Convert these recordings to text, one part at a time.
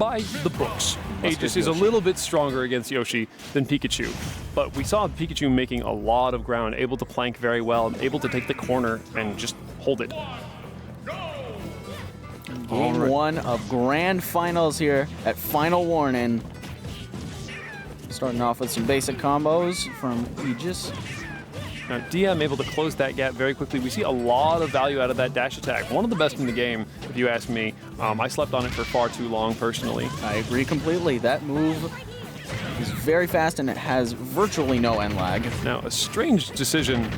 by the books. Aegis is a little bit stronger against Yoshi than Pikachu, but we saw Pikachu making a lot of ground, able to plank very well, able to take the corner and just hold it. Game 1 of Grand Finals here at Final Warning. Starting off with some basic combos from Aegis. Now, DM able to close that gap very quickly. We see a lot of value out of that dash attack. One of the best in the game, if you ask me. I slept on it for far too long, personally. I agree completely. That move is very fast, and it has virtually no end lag. Now, a strange decision.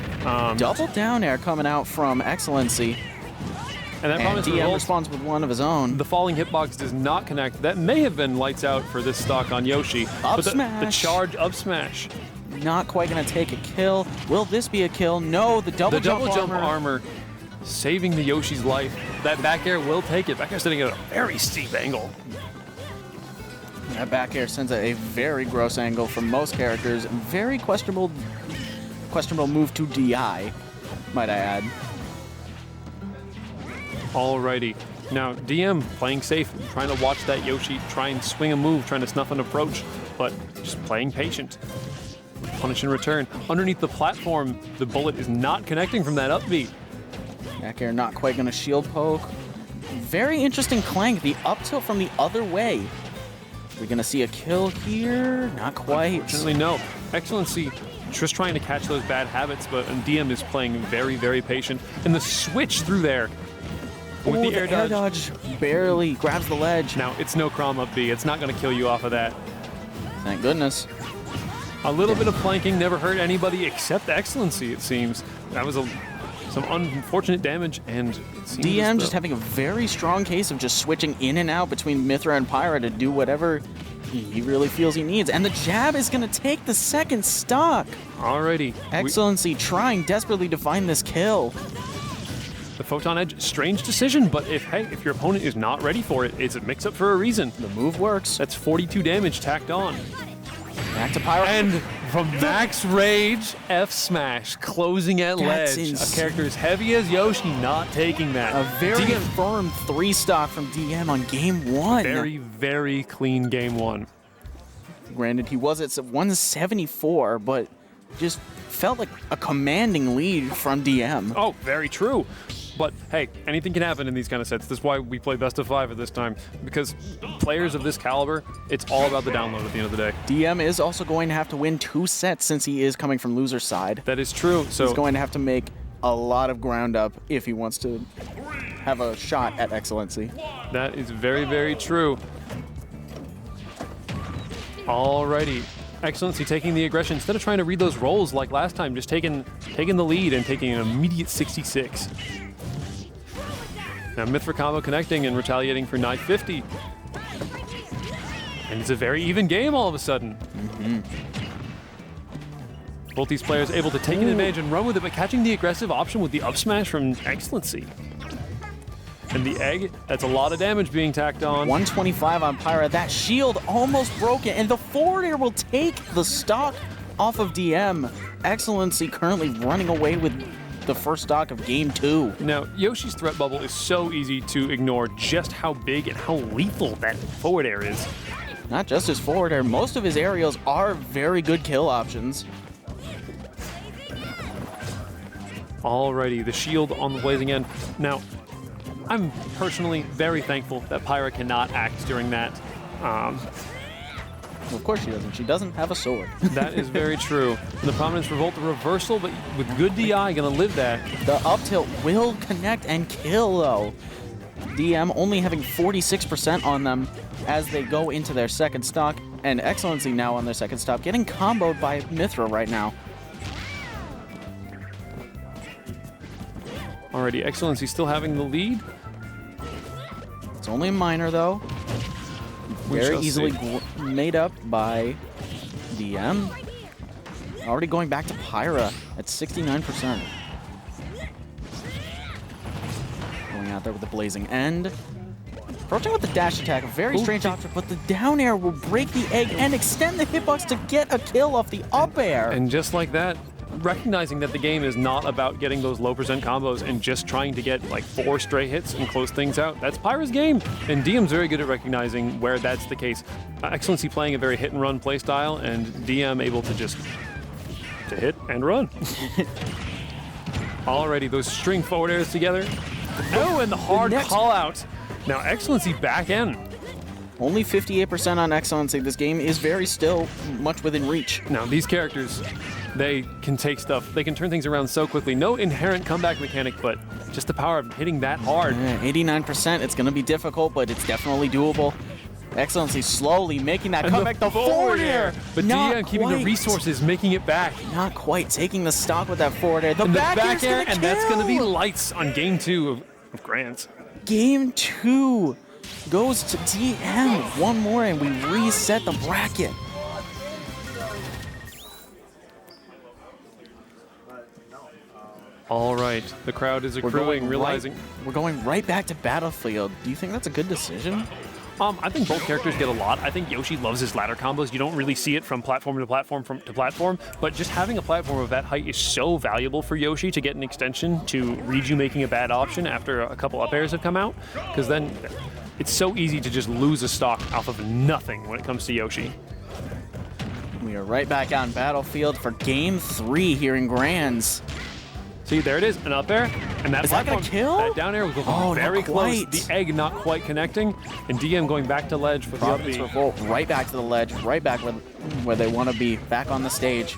Double down air coming out from XLNC. And that promise DM responds with one of his own. The falling hitbox does not connect. That may have been lights out for this stock on Yoshi. Up but smash. The charge up smash. Not quite going to take a kill. Will this be a kill? No, the double jump armor saving the Yoshi's life. That back air will take it. Back air sitting at a very steep angle. That back air sends a very gross angle from most characters. Very questionable move to DI, might I add. Alrighty. Now, DM playing safe, trying to watch that Yoshi try and swing a move, trying to snuff an approach, but just playing patient. Punish in return. Underneath the platform, the bullet is not connecting from that up B. Back air not quite going to shield poke. Very interesting clank, the up tilt from the other way. We're going to see a kill here? Not quite. Unfortunately, no. XLNC just trying to catch those bad habits, but DM is playing very, very patient. And the switch through there with the air dodge barely grabs the ledge. Now, it's no Crom up B. It's not going to kill you off of that. Thank goodness. A little bit of flanking never hurt anybody except XLNC, it seems. That was some unfortunate damage, and it seems DM just having a very strong case of just switching in and out between Mythra and Pyra to do whatever he really feels he needs. And the jab is going to take the second stock. Alrighty. XLNC trying desperately to find this kill. The Photon Edge, strange decision, but if your opponent is not ready for it, it's a mix-up for a reason. The move works. That's 42 damage tacked on. Back to Pyra. And from max rage, F smash, closing at ledge. A character as heavy as Yoshi not taking that. A very firm 3 stock from DM on game 1. Very, very clean game 1. Granted, he was at 174, but just felt like a commanding lead from DM. Oh, very true. But hey, anything can happen in these kind of sets. That's why we play best of 5 at this time, because players of this caliber, it's all about the download at the end of the day. DM is also going to have to win 2 sets since he is coming from loser's side. That is true. So he's going to have to make a lot of ground up if he wants to have a shot at XLNC. That is very, very true. Alrighty. XLNC taking the aggression instead of trying to read those rolls like last time, just taking the lead and taking an immediate 66. Now Mythra combo connecting and retaliating for 950. And it's a very even game all of a sudden. Both these players able to take an advantage and run with it, but catching the aggressive option with the up smash from XLNC. And the egg, that's a lot of damage being tacked on. 125 on Pyra. That shield almost broken, and the forward air will take the stock off of DM. XLNC currently running away with the first stock of game 2. Now, Yoshi's threat bubble is so easy to ignore just how big and how lethal that forward air is. Not just his forward air, most of his aerials are very good kill options. Alrighty, the shield on the blazing end. Now, I'm personally very thankful that Pyra cannot act during that. Of course she doesn't. She doesn't have a sword. That is very true. And the Prominence Revolt, the reversal, but with good DI, gonna live that. The up tilt will connect and kill, though. DM only having 46% on them as they go into their second stock, and XLNC now on their second stock, getting comboed by Mythra right now. Alrighty, XLNC still having the lead. It's only a minor, though. Very easily made up by DM. Already going back to Pyra at 69%. Going out there with the blazing end. Approaching with the dash attack, a very strange option, but the down air will break the egg and extend the hitbox to get a kill off the up air. And just like that, recognizing that the game is not about getting those low percent combos and just trying to get like 4 stray hits and close things out. That's Pyra's game, and DM's very good at recognizing where that's the case. XLNC playing a very hit and run play style, and DM able to just to hit and run. Alrighty, those string forward airs together. Oh, and the hard call out. Now XLNC back in. Only 58% on XLNC. This game is very still much within reach. Now these characters, they can take stuff. They can turn things around so quickly. No inherent comeback mechanic, but just the power of hitting that hard. 89%. It's going to be difficult, but it's definitely doable. XLNC slowly making that comeback. The forward air. But DM keeping the resources, making it back. Not quite taking the stock with that forward air. The back air, and that's going to be lights on game 2 of Grants. Game 2 goes to DM. One more, and we reset the bracket. All right, the crowd is accruing, realizing we're going right back to Battlefield. Do you think that's a good decision? I think both characters get a lot. I think Yoshi loves his ladder combos. You don't really see it from platform to platform to platform, but just having a platform of that height is so valuable for Yoshi to get an extension to read you making a bad option after a couple up airs have come out, because then it's so easy to just lose a stock off of nothing when it comes to Yoshi. We are right back on Battlefield for Game 3 here in Grands. See, there it is, an up air, and that platform, that kill? That down air was very close. The egg not quite connecting, and DM going back to ledge for the up B. Revolt, right back to the ledge, right back where they want to be, back on the stage.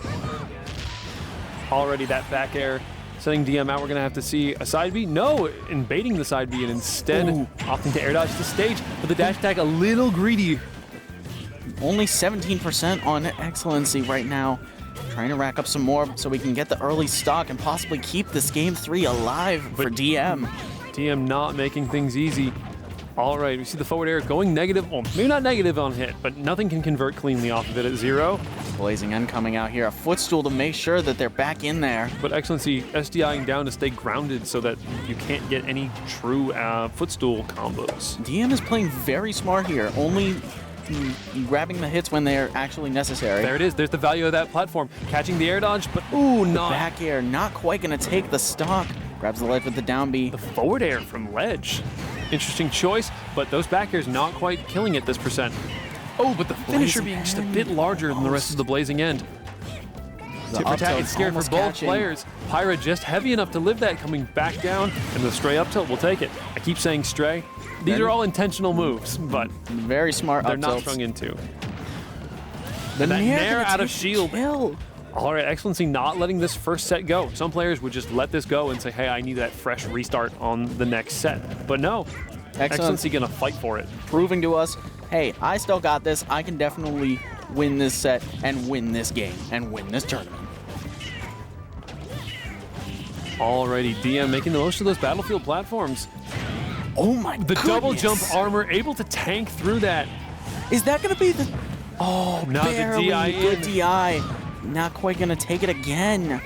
Already that back air sending DM out. We're going to have to see a side B. No, invading the side B, and instead opting to air dodge the stage, but the dash attack a little greedy. Only 17% on XLNC right now. Trying to rack up some more so we can get the early stock and possibly keep this Game 3 alive for DM. DM not making things easy. All right, we see the forward air going negative. Well, maybe not negative on hit, but nothing can convert cleanly off of it at 0. Blazing End coming out here. A footstool to make sure that they're back in there. But XLNC SDIing down to stay grounded so that you can't get any true footstool combos. DM is playing very smart here. Only grabbing the hits when they're actually necessary. There it is. There's the value of that platform. Catching the air dodge, but not. Back air, not quite going to take the stock. Grabs the ledge with the down B. The forward air from ledge. Interesting choice, but those back airs not quite killing it this percent. Oh, but the finisher being just a bit larger than the rest of the blazing end. Tip for tat, it's scared for both players. Pyra just heavy enough to live that, coming back down, and the stray up tilt will take it. I keep saying stray. These are all intentional moves, but very smart. They're not strung into. The nair out of shield. Kill. All right, XLNC not letting this first set go. Some players would just let this go and say, hey, I need that fresh restart on the next set. But no, XLNC gonna fight for it. Proving to us, hey, I still got this. I can definitely win this set and win this game and win this tournament. Alrighty, DM making the most of those Battlefield platforms. Oh my goodness. The double jump armor able to tank through that. Is that going to be the... Oh, now barely the DI good DI. Not quite going to take it again.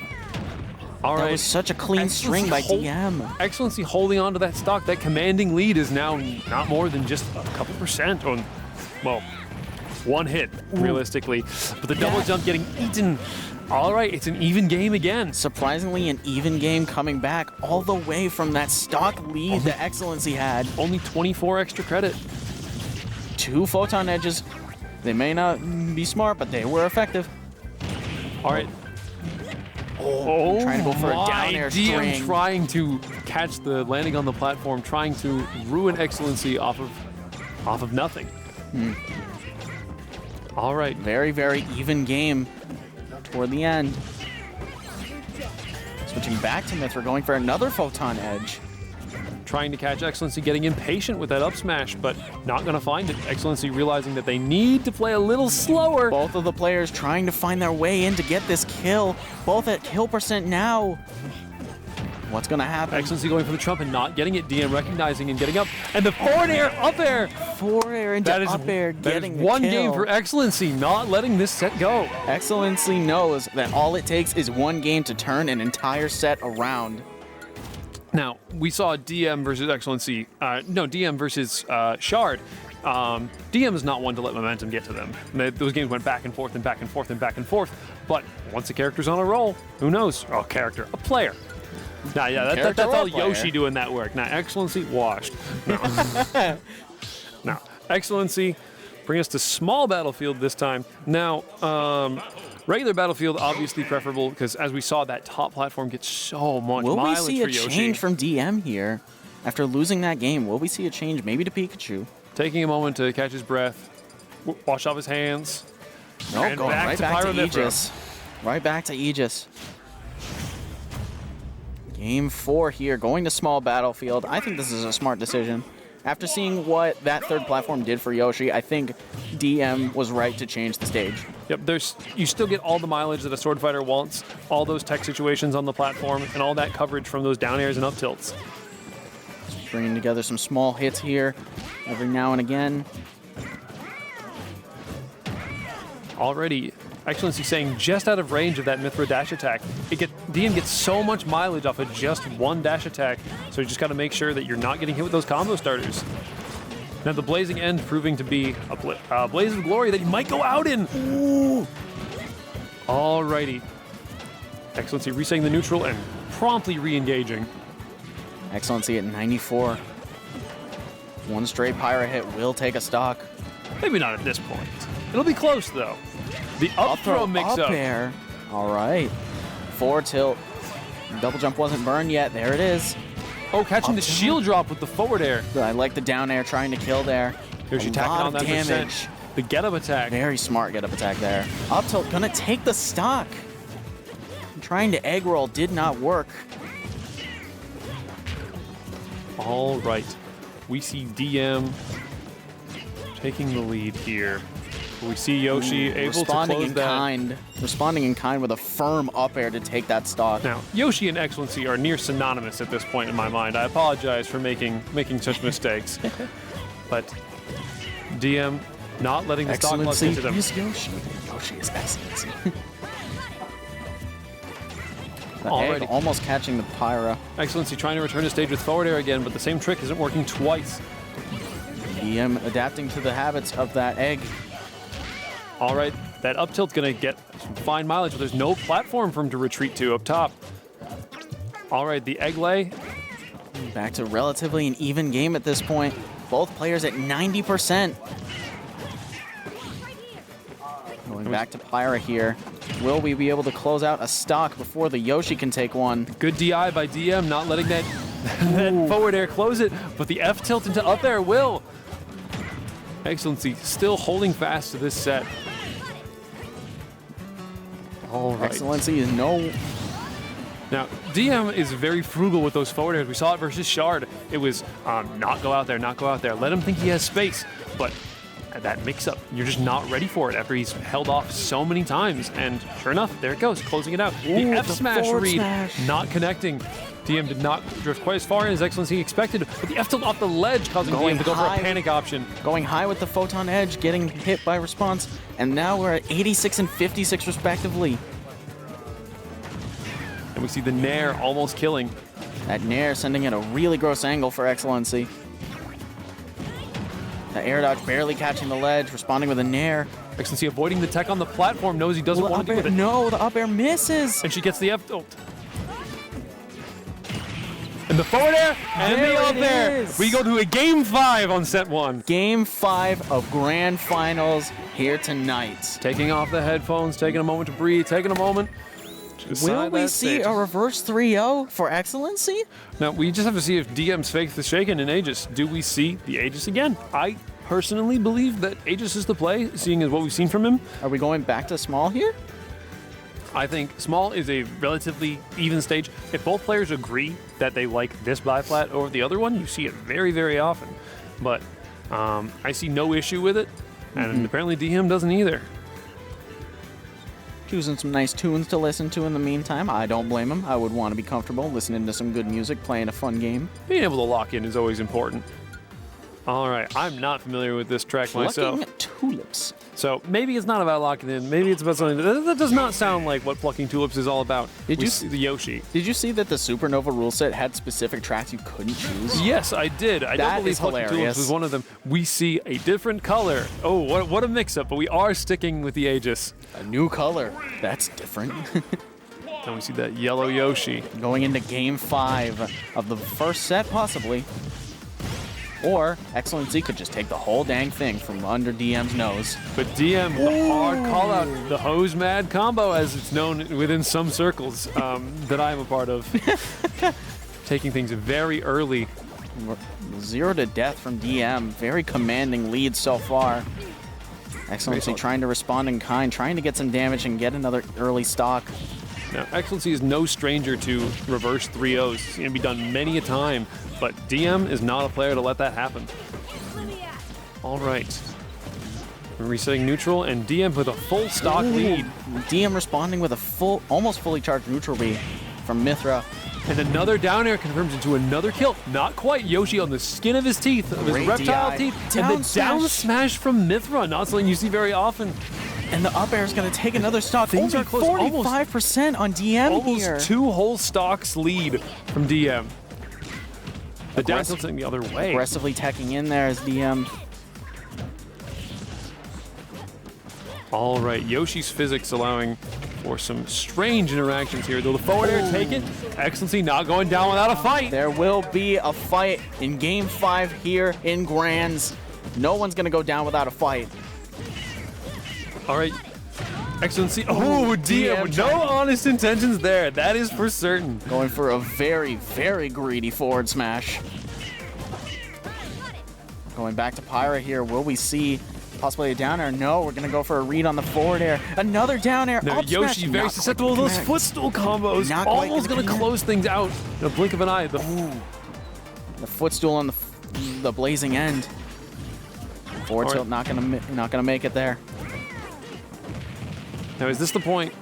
All right. That was such a clean string by DM. XLNC holding on to that stock. That commanding lead is now not more than just a couple percent on, well, one hit, realistically. But the double jump getting eaten. All right, it's an even game again. Surprisingly, an even game coming back all the way from that stock lead that XLNC had. Only 24 extra credit. 2 photon edges. They may not be smart, but they were effective. All right. Trying to go for a down air DM string. Trying to catch the landing on the platform, trying to ruin XLNC off of nothing. All right. Very, very even game toward the end. Switching back to Myth, we're going for another photon edge. Trying to catch XLNC, getting impatient with that up smash, but not going to find it. XLNC realizing that they need to play a little slower. Both of the players trying to find their way in to get this kill. Both at kill percent now. What's going to happen? XLNC going for the trump and not getting it. DM recognizing and getting up. And the forward air up air. Forward air into up air, getting the kill. One game for XLNC, not letting this set go. XLNC knows that all it takes is one game to turn an entire set around. Now, we saw DM versus XLNC, DM versus Shard. DM is not one to let momentum get to them. Those games went back and forth and back and forth and back and forth. But once a character's on a roll, who knows? Oh, character, a player. Nah, yeah, that's all Yoshi doing that work. Now, Excellency, washed. No. Now, Excellency, bring us to small battlefield this time. Now, regular battlefield, obviously preferable, because as we saw, that top platform gets so much mileage for Yoshi. Will we see a change from DM here? After losing that game, will we see a change maybe to Pikachu? Taking a moment to catch his breath, wash off his hands, no, and going right back to Aegis. Right back to Aegis. Game 4 here, going to small battlefield. I think this is a smart decision. After seeing what that third platform did for Yoshi, I think DM was right to change the stage. Yep, you still get all the mileage that a sword fighter wants, all those tech situations on the platform, and all that coverage from those down airs and up tilts. Just bringing together some small hits here every now and again. Already, Excellency saying just out of range of that Mithra dash attack. DM gets so much mileage off of just one dash attack, so you just got to make sure that you're not getting hit with those combo starters. Now the Blazing End proving to be a blaze of glory that he might go out in. Ooh. Alrighty. Excellency resetting the neutral and promptly re-engaging. Excellency at 94. One straight Pyra hit will take a stock. Maybe not at this point. It'll be close though. The up throw mix up. Air. All right. Forward tilt. Double jump wasn't burned yet. There it is. Oh, catching the shield drop with the forward air. I like the down air trying to kill there. Here's you tacking on that damage. The get up attack. Very smart get up attack there. Up tilt gonna take the stock. Trying to egg roll did not work. All right. We see DM taking the lead here. We see Yoshi able to close that. Responding in kind with a firm up air to take that stock. Now, Yoshi and Excellency are near synonymous at this point in my mind. I apologize for making such mistakes. But DM not letting the stock luck into them. Is Yoshi. Yoshi is Excellency. The egg almost catching the Pyra. Excellency trying to return to stage with forward air again, but the same trick isn't working twice. DM adapting to the habits of that egg. All right, that up tilt's gonna get some fine mileage, but there's no platform for him to retreat to up top. All right, the egg lay. Back to relatively an even game at this point. Both players at 90%. Going back to Pyra here. Will we be able to close out a stock before the Yoshi can take one? Good DI by DM, not letting that, that forward air close it, but the F tilt into up air will. Excellency still holding fast to this set. All right. Excellency is no... Now, DM is very frugal with those forward airs. We saw it versus Shard. It was not go out there, not go out there. Let him think he has space. But that mix-up, you're just not ready for it after he's held off so many times. And sure enough, there it goes, closing it out. Ooh, the F-smash read, smash. not connecting. DM did not drift quite as far as Excellency expected, but the F-tilt off the ledge causing DM to go for a panic option. Going high with the Photon Edge, getting hit by response, and now we're at 86 and 56 respectively. And we see the Nair almost killing. That Nair sending in a really gross angle for Excellency. The air dodge barely catching the ledge, responding with a Nair. Excellency avoiding the tech on the platform, knows he doesn't want to do with it. No, the up air misses. And she gets the F-tilt. And the forward air, and the up air. We go to a Game 5 on set 1. Game 5 of Grand Finals here tonight. Taking off the headphones, taking a moment to breathe, taking a moment to decide. Will we see a reverse 3-0 for Excellency? Now, we just have to see if DM's faith is shaken in Aegis. Do we see the Aegis again? I personally believe that Aegis is the play, seeing as what we've seen from him. Are we going back to small here? I think small is a relatively even stage. If both players agree that they like this biplat over the other one, you see it very, very often. But I see no issue with it, and apparently DM doesn't either. Choosing some nice tunes to listen to in the meantime. I don't blame him. I would want to be comfortable listening to some good music, playing a fun game. Being able to lock in is always important. All right, I'm not familiar with this track myself. Plucking tulips. So maybe it's not about locking in. Maybe it's about something that does not sound like what plucking tulips is all about. Did you see the Yoshi? Did you see that the Supernova rule set had specific tracks you couldn't choose? Yes, I did. I don't believe plucking tulips was one of them. We see a different color. Oh, what a mix-up! But we are sticking with the Aegis. A new color. That's different. And we see that yellow Yoshi. Going into Game 5 of the first set, possibly. Or XLNC could just take the whole dang thing from under DM's nose. But DM, the hard call-out, the hose mad combo, as it's known within some circles that I'm a part of. Taking things very early. 0 to death from DM. Very commanding lead so far. XLNC trying to respond in kind, trying to get some damage and get another early stock. Now, XLNC is no stranger to reverse 3-0s. It's going to be done many a time, but DM is not a player to let that happen. All right. We're resetting neutral, and DM with a full stock lead. DM responding with a almost fully charged neutral B from Mythra. And another down air confirms into another kill. Not quite. Yoshi on the skin of his teeth, of his reptile teeth. And the down smash from Mythra, not something you see very often. And the up air is going to take another stock. Things Only are close. 45% on DM here. Almost 2 whole stocks lead from DM. The down tilting the other way. Aggressively teching in there as DM. All right, Yoshi's physics allowing for some strange interactions here. Though the forward air take it, XLNC not going down without a fight. There will be a fight in Game 5 here in Grands. No one's going to go down without a fight. All right, XLNC. Oh, DM. No honest intentions there. That is for certain. Going for a very, very greedy forward smash. Going back to Pyra here. Will we see possibly a down air? No, we're going to go for a read on the forward air. Another down air. No, Yoshi very susceptible to those footstool combos. Almost going to close things out in a blink of an eye. The footstool on the blazing end. Forward tilt not going to make it there. Now, is this the point?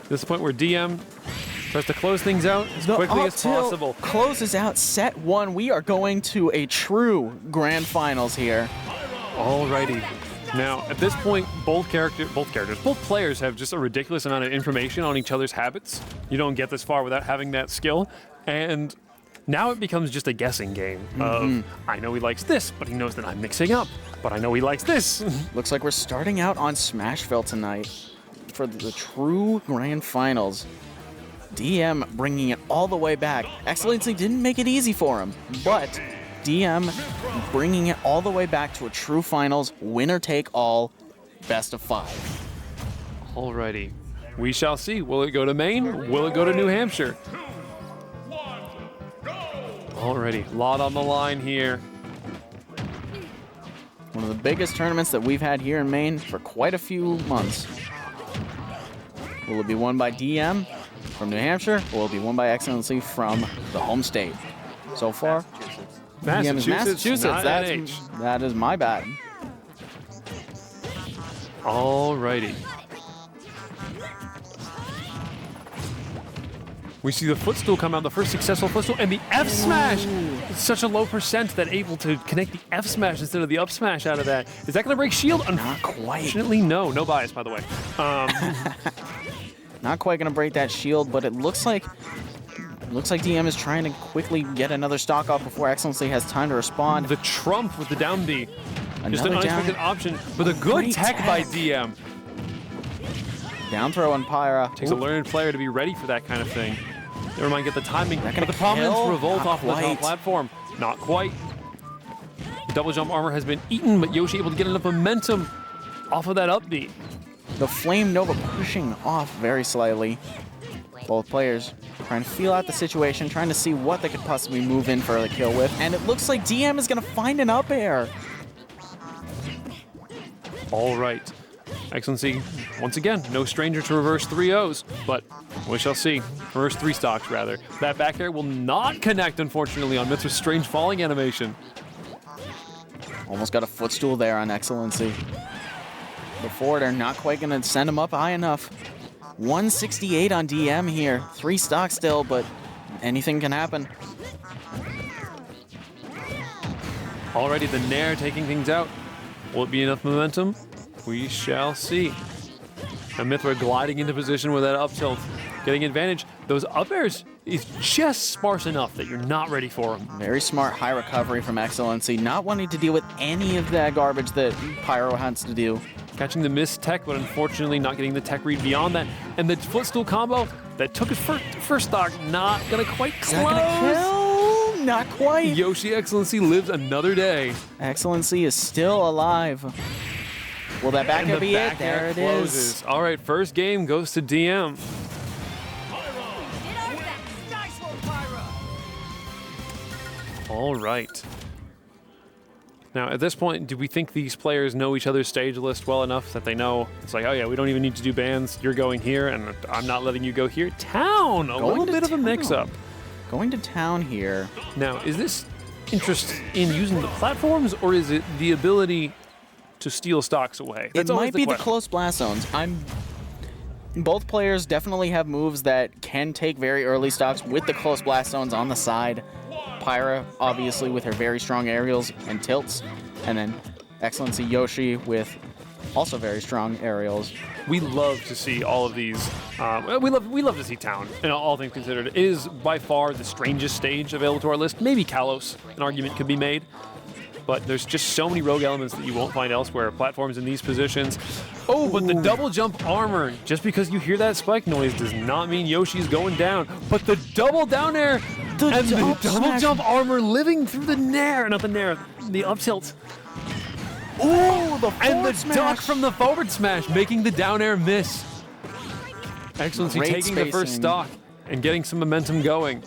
This is the point where DM tries to close things out as quickly as possible. Closes out set 1. We are going to a true grand finals here. Alrighty. Now, at this point, both players have just a ridiculous amount of information on each other's habits. You don't get this far without having that skill. And now it becomes just a guessing game of, I know he likes this, but he knows that I'm mixing up. But I know he likes this. Looks like we're starting out on Smashville tonight for the true grand finals. DM bringing it all the way back. XLNC didn't make it easy for him, but DM bringing it all the way back to a true finals, winner take all, best of 5. Alrighty. We shall see. Will it go to Maine? Will it go to New Hampshire? Alrighty. Lot on the line here. One of the biggest tournaments that we've had here in Maine for quite a few months. Will it be won by DM from New Hampshire, or will it be won by XLNC from the home state? So far, DM is Massachusetts. That is my bad. Alrighty. We see the footstool come out, the first successful footstool, and the F smash! It's such a low percent that able to connect the F smash instead of the up smash out of that. Is that going to break shield? Not quite. Unfortunately, no. No bias, by the way. Not quite going to break that shield, but it looks like DM is trying to quickly get another stock off before XLNC has time to respond. The trump with the down B. Just an unexpected option, but a good tech by DM. Down throw on Pyra. Takes a learned player to be ready for that kind of thing. Never mind, get the timing. But the problem is revolt off the top platform. Not quite. The double jump armor has been eaten, but Yoshi able to get enough momentum off of that up B. The Flame Nova pushing off very slightly. Both players trying to feel out the situation, trying to see what they could possibly move in for the kill with. And it looks like DM is going to find an up air. All right. XLNC, once again, no stranger to reverse 3-0s, but we shall see. Reverse 3 stocks, rather. That back air will not connect, unfortunately, on Mythra's strange falling animation. Almost got a footstool there on XLNC. The forward air not quite going to send him up high enough. 168 on DM here. 3 stocks still, but anything can happen. Already the Nair taking things out. Will it be enough momentum? We shall see. And Mithra gliding into position with that up tilt, getting advantage. Those up airs is just sparse enough that you're not ready for them. Very smart high recovery from XLNC, not wanting to deal with any of that garbage that Pyro has to do. Catching the missed tech, but unfortunately not getting the tech read beyond that. And the footstool combo that took his first stock, not gonna quite close. Is that gonna kill? Not quite. Yoshi XLNC lives another day. XLNC is still alive. Will that back air be it? There it is. All right, first game goes to DM. All right. Now, at this point, do we think these players know each other's stage list well enough that they know it's like, oh yeah, we don't even need to do bans. You're going here, and I'm not letting you go here. Town, a little bit of a mix-up. Going to town here. Now, is this interest in using the platforms, or is it the ability to steal stocks away? It might be the close blast zones. Both players definitely have moves that can take very early stocks with the close blast zones on the side. Pyra, obviously, with her very strong aerials and tilts, and then XLNC Yoshi with also very strong aerials. We love to see all of these. We love to see Town, and all things considered. It is by far the strangest stage available to our list. Maybe Kalos, an argument could be made. But there's just so many rogue elements that you won't find elsewhere. Platforms in these positions. Oh, but the double jump armor, just because you hear that spike noise does not mean Yoshi's going down. But the double down air the double jump armor living through the Nair, not the Nair, the up tilt. Ooh, the forward smash. Duck from the forward smash, making the down air miss. XLNC taking the first stock and getting some momentum going.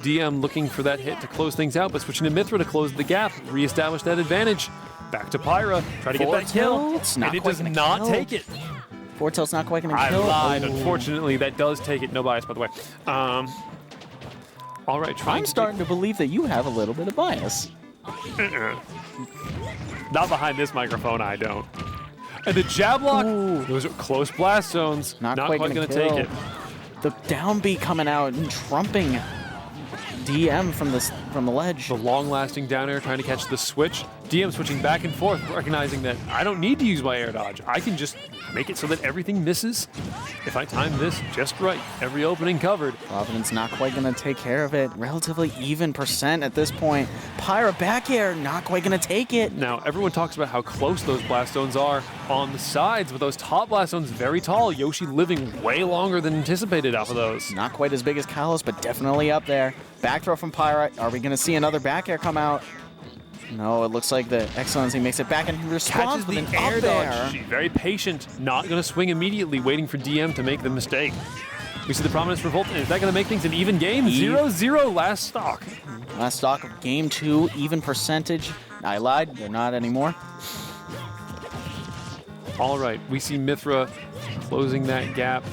DM looking for that hit to close things out, but switching to Mithra to close the gap, reestablish that advantage. Back to Pyra, try to get that kill, and it does not take it. Forward tilt's not quite going to kill. I lied. Unfortunately, that does take it. No bias, by the way. All right, I'm starting to believe that you have a little bit of bias. Not behind this microphone, I don't. And the jab lock, those are close blast zones. Not quite going to take it. The downbeat coming out and trumping DM from the ledge. The long-lasting down air trying to catch the switch. DM switching back and forth, recognizing that I don't need to use my air dodge. I can just make it so that everything misses. If I time this just right, every opening covered. Providence not quite going to take care of it. Relatively even percent at this point. Pyra back air, not quite going to take it. Now, everyone talks about how close those blast zones are on the sides, but those top blast zones very tall. Yoshi living way longer than anticipated off of those. Not quite as big as Kalos, but definitely up there. Back throw from Pyra. Are we going to see another back air come out? No, it looks like the XLNC makes it back and responds with an air dodge. She's very patient, not going to swing immediately, waiting for DM to make the mistake. We see the prominence revolt, and is that going to make things an even game? 0-0 last stock. Last stock of game 2, even percentage. I lied, they're not anymore. All right, we see Mithra closing that gap.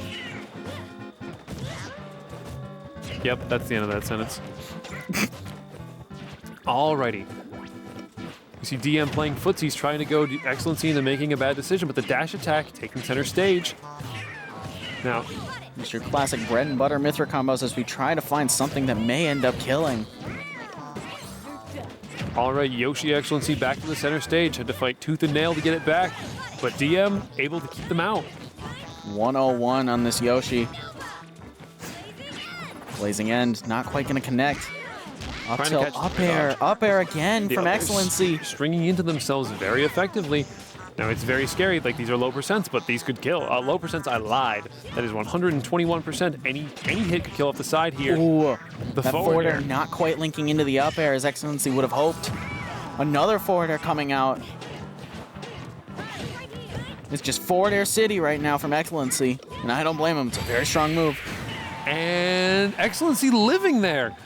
Yep, that's the end of that sentence. Alrighty. You see DM playing footsies, trying to go XLNC into making a bad decision, but the dash attack taking center stage. Now, just your classic bread and butter Mithra combos as we try to find something that may end up killing. All right, Yoshi XLNC back to the center stage. Had to fight tooth and nail to get it back, but DM able to keep them out. 101 on this Yoshi. Blazing end, not quite going to connect. Up tilt, up air again from XLNC. Stringing into themselves very effectively. Now it's very scary, like these are low percents, but these could kill. Low percents, I lied. That is 121%. Any hit could kill off the side here. Ooh, that forward air not quite linking into the up air as XLNC would have hoped. Another forward air coming out. It's just forward air city right now from XLNC, and I don't blame him. It's a very strong move. And XLNC living there.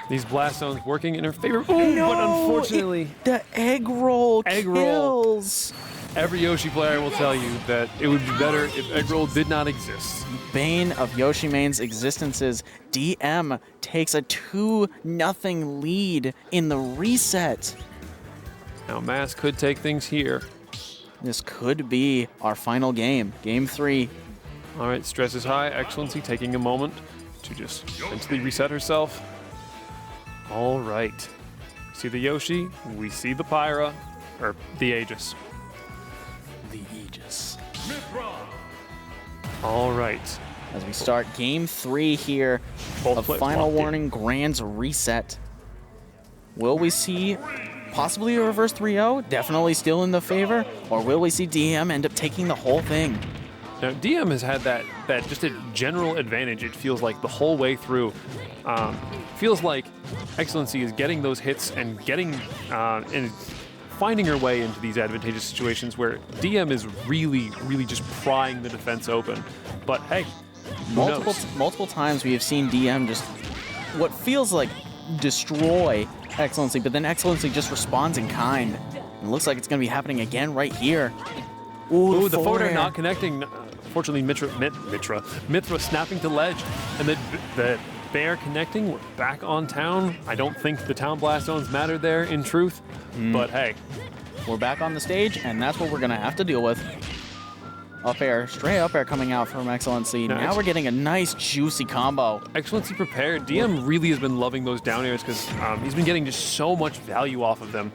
These blast zones working in her favor. Ooh, no, but unfortunately, the egg roll kills. Every Yoshi player will tell you that it would be better if egg roll did not exist. Bane of Yoshi Maine's existences. DM takes a 2-0 lead in the reset. Now Mass could take things here. This could be our final game, game 3. All right, stress is high. XLNC taking a moment to just mentally reset herself. All right. See the Yoshi, we see the Pyra, or the Aegis. The Aegis. All right. As we start game 3 here of Final Warning Grands Reset. Will we see possibly a reverse 3-0? Definitely still in the favor? Or will we see DM end up taking the whole thing? Now, DM has had that just a general advantage, it feels like, the whole way through. Feels like XLNC is getting those hits and getting and finding her way into these advantageous situations where DM is really, really just prying the defense open. But hey, multiple times we have seen DM just what feels like destroy XLNC, but then XLNC just responds in kind. And it looks like it's going to be happening again right here. Ooh, the forward air not connecting. Fortunately, Mithra snapping to ledge, and the bear connecting. We're back on town. I don't think the town blast zones matter there, in truth, but hey. We're back on the stage, and that's what we're going to have to deal with. Up air, straight up air coming out from XLNC. Now we're getting a nice, juicy combo. XLNC prepared. DM really has been loving those down airs because he's been getting just so much value off of them.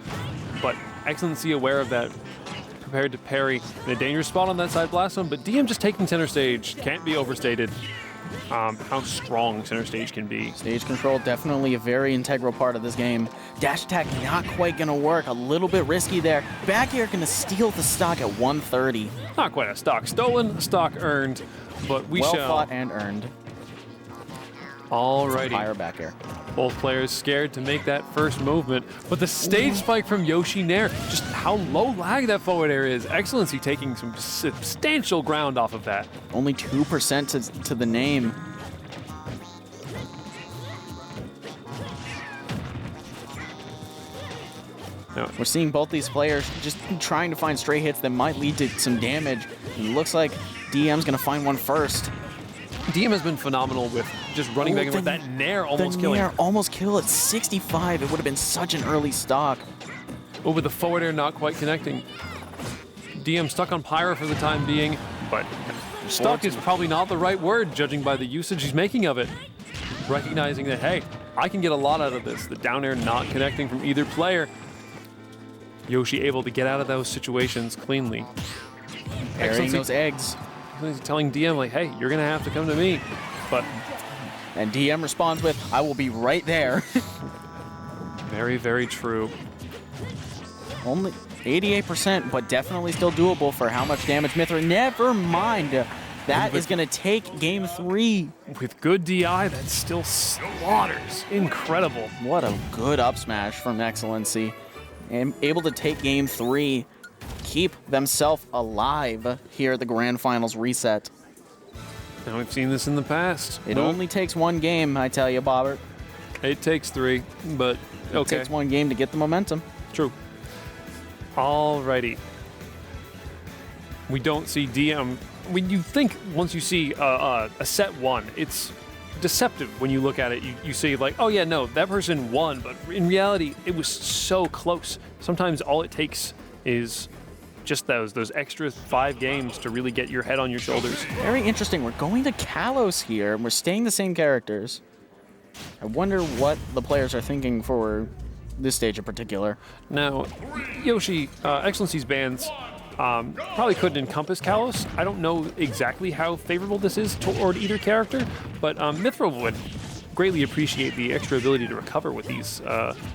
But XLNC aware of that, prepared to parry in a dangerous spot on that side blast zone. But DM just taking center stage can't be overstated. How strong center stage can be. Stage control, definitely a very integral part of this game. Dash attack not quite going to work. A little bit risky there. Back air going to steal the stock at 130. Not quite a stock stolen, stock earned, but we shall. Well fought and earned. Alrighty. Higher back air. Both players scared to make that first movement, but the stage spike from Yoshi Nair, just how low lag that forward air is. XLNC taking some substantial ground off of that. Only 2% to the name. No. We're seeing both these players just trying to find stray hits that might lead to some damage. It looks like DM's going to find one first. DM has been phenomenal with just running back and with that Nair almost killing. The Nair almost kill at 65. It would have been such an early stock. Oh, with the forward air not quite connecting. DM stuck on Pyra for the time being, but stuck is probably not the right word, judging by the usage he's making of it. Recognizing that, hey, I can get a lot out of this. The down air not connecting from either player. Yoshi able to get out of those situations cleanly. Parrying those eggs. He's telling DM, like, hey, you're going to have to come to me. But and DM responds with, I will be right there. Very, very true. Only 88%, but definitely still doable for how much damage Mithra. Never mind. That is going to take game 3. With good DI, that still slaughters. Incredible. What a good up smash from XLNC. And able to take game 3. Keep themselves alive here at the Grand Finals reset. Now we've seen this in the past. It only takes one game, I tell you, Bobbert. It takes 3, but okay. It takes one game to get the momentum. True. Alrighty. We don't see DM. When you think once you see a set 1, it's deceptive when you look at it. You say like, oh yeah, no, that person won, but in reality, it was so close. Sometimes all it takes is just those extra 5 games to really get your head on your shoulders. Very interesting. We're going to Kalos here, and we're staying the same characters. I wonder what the players are thinking for this stage in particular. Now, Yoshi, XLNC's bans probably couldn't encompass Kalos. I don't know exactly how favorable this is toward either character, but Mithra would greatly appreciate the extra ability to recover with these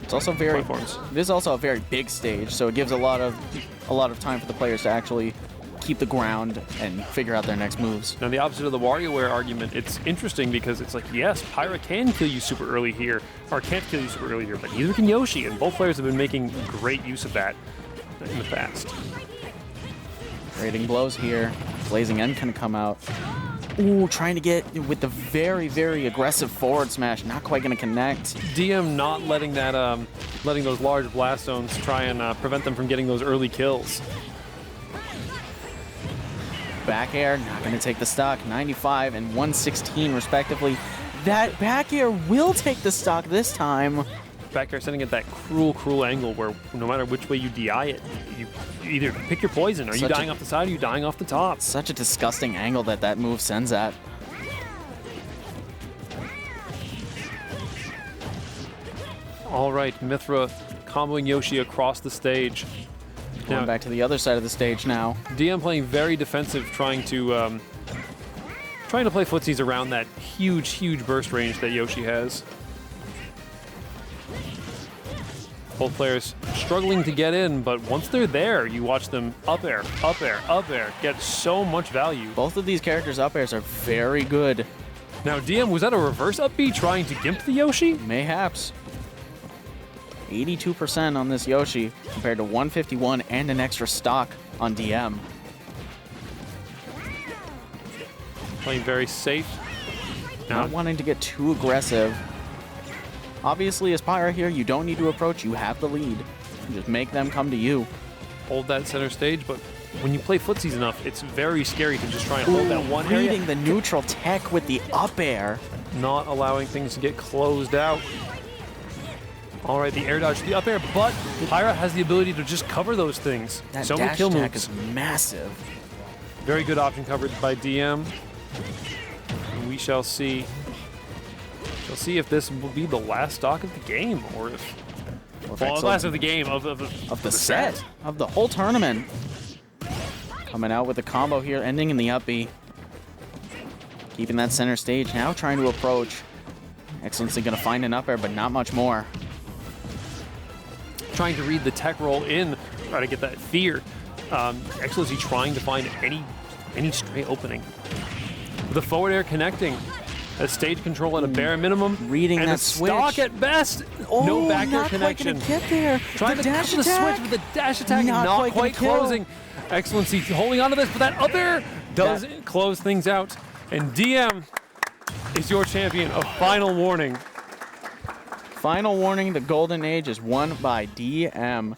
it's also very platforms. This is also a very big stage, so it gives a lot of time for the players to actually keep the ground and figure out their next moves. Now, the opposite of the WarioWare argument, it's interesting because it's like, yes, Pyra can kill you super early here, or can't kill you super early here, but neither can Yoshi, and both players have been making great use of that in the past. Raiding blows here. Blazing End can come out. Ooh, trying to get with the very, very aggressive forward smash. Not quite going to connect. DM not letting that, letting those large blast zones try and prevent them from getting those early kills. Back air, not going to take the stock. 95 and 116 respectively. That back air will take the stock this time. Back air sending at that cruel, cruel angle where no matter which way you DI it, you either pick your poison. Are you dying off the side or are you dying off the top? Such a disgusting angle that move sends at. All right, Mithra comboing Yoshi across the stage. Going back to the other side of the stage now. DM playing very defensive, trying to play footsies around that huge burst range that Yoshi has. Both players struggling to get in, but once they're there, you watch them up air, get so much value. Both of these characters' up airs are very good. Now, DM, was that a reverse up B trying to gimp the Yoshi? Mayhaps. 82% on this Yoshi compared to 151 and an extra stock on DM. Playing very safe. Not wanting to get too aggressive. Obviously, as Pyra here, you don't need to approach. You have the lead. Just make them come to you. Hold that center stage, but when you play footsies enough, it's very scary to just try and hold that one area. Reading the neutral tech with the up air. Not allowing things to get closed out. All right, the air dodge, the up air, but Pyra has the ability to just cover those things. That so many dash kill attack moves. is massive. Very good option coverage by DM. And we shall see. We'll see if this will be the last stock of the game, or if well, last of the game of the set of the whole tournament. Coming out with a combo here, ending in the up B. Keeping that center stage now, trying to approach. XLNC gonna find an up air, but not much more. Trying to read the tech roll in, try to get that fear. XLNC trying to find any straight opening. The forward air connecting. A stage control at a bare minimum. Reading and that a switch. Stock at best. Oh, no back air not connection. Quite gonna get there. Trying the to dash cover the attack. switch with the dash attack, Not quite closing. XLNC holding on to this, but that up air does close things out. And DM is your champion of Final Warning. Final Warning, the Golden Age is won by DM